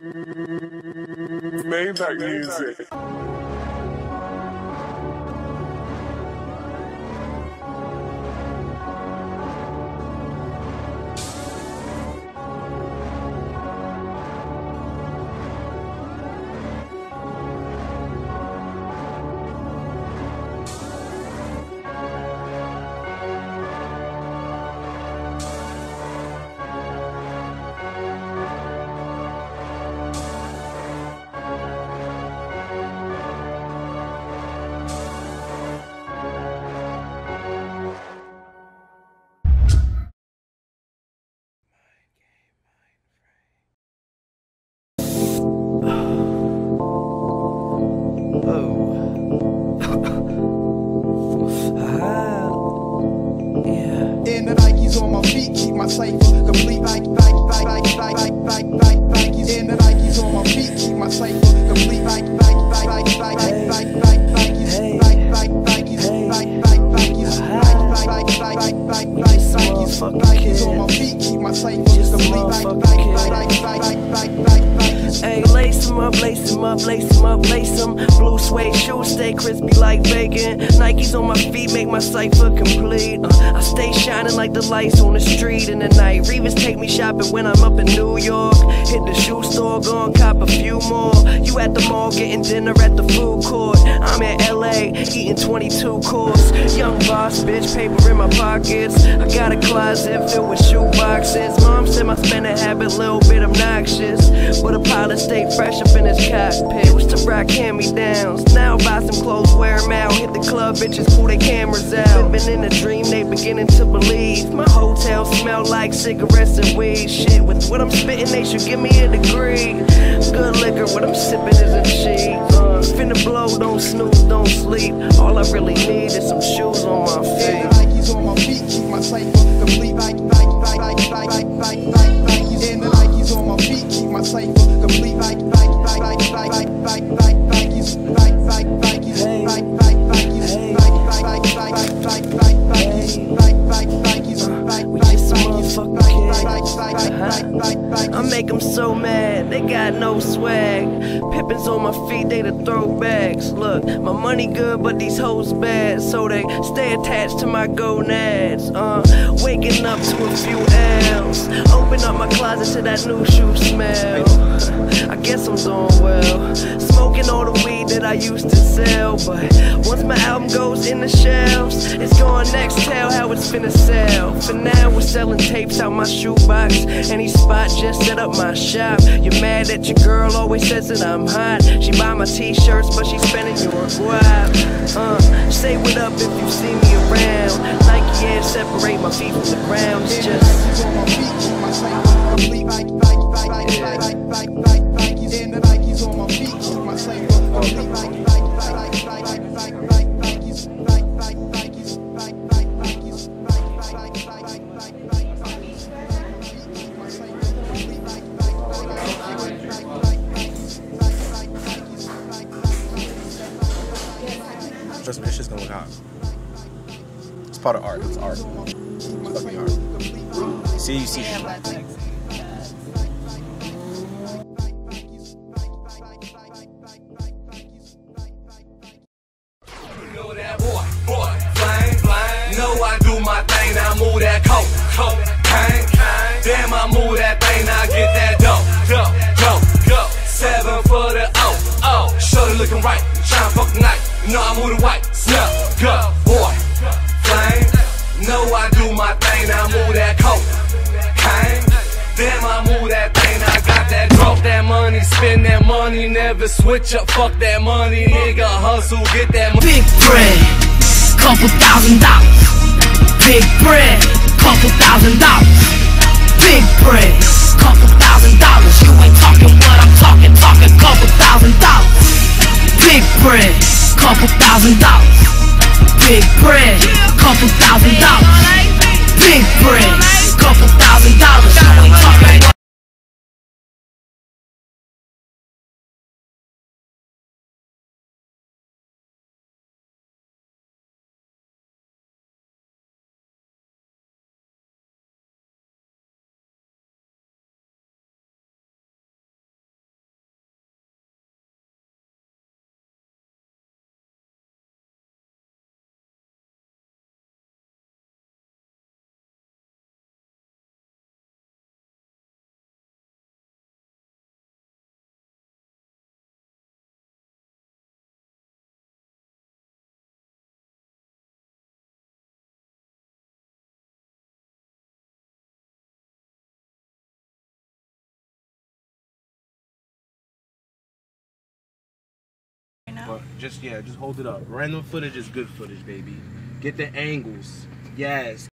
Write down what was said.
Maybach music. And the Nikes on my feet keep my cipher complete. Nikes. And the Nikes on my feet keep my cipher complete. Nikes on my feet keep my cipher complete. Hey, lace 'em up, lace 'em up, lace 'em up, lace 'em. Blue suede shoes stay crispy like bacon. Nikes on my feet make my cipher complete. I stay shining like the lights on the street in the night. Revis take me shopping when I'm up in New York. Hit the shoe store, gon' cop a few more. You at the mall getting dinner at the food court. I'm in LA eating 22 course. Young boss, bitch, paper in my pockets. I got a closet filled with shoe boxes. Mom said my spending habit a little bit obnoxious, but a pilot stayed fresh up in his cockpit. Used to rock hand-me-downs, now buy some clothes, wear them out. Hit the club, bitches pull their cameras out. Living in a dream, they beginning to believe. My hotel smell like cigarettes and weed. Shit, with what I'm spitting, they should give me a degree. Good liquor, what I'm sipping isn't cheap. Finna blow, don't snooze, don't sleep. All I really need is some shoes on my feet. And the Nikes on my feet keep my cipher complete. And the Nikes on my feet keep my cipher complete. I make them so mad, they got no swag. Pippins on my feet, they the throwbacks. Look, my money good, but these hoes bad, so they stay attached to my gonads. Waking up to a few L's. Open up my closet to that new shoe smell. I guess I'm doing well. Smoking all the weed that I used to sell, but once my album goes in the shelves, it's going next. Tell how it's finna sell. For now, we're selling tapes out my shoebox. Any spot, just set up my shop. You're mad that your girl always says that I'm hot. She buy my t-shirts, but she's spending your guap. Say what up if you see me around. Nike and separate my feet from the ground. It's just Nikes on my feet keep my cipher complete. And the Nikes on my feet keep my cipher complete. Trust me, this shit's gonna look hot. It's part of art. It's art. It's fucking art. You see. Know that boy, flame. Know I do my thing, now move that coat, hang. Damn, I move that thing, now get that dope. 7 for the O. Shorty looking right, tryna fuck the night. You know I move the white, go, boy, flame. Know I do my thing, now move that coat, hang. Damn, I move that thing, I got that drop that money, spend that money, never switch up, fuck that money, nigga hustle, get that money. Big bread, couple $1,000. Big bread, couple $1,000. Big bread, couple $1,000. You ain't talking what I'm talking couple $1,000. Big bread, couple $1,000. Big bread, couple $1,000. Big bread, couple $1,000. You ain't talking know. But just hold it up. Random footage is good footage, baby. Get the angles. Yes.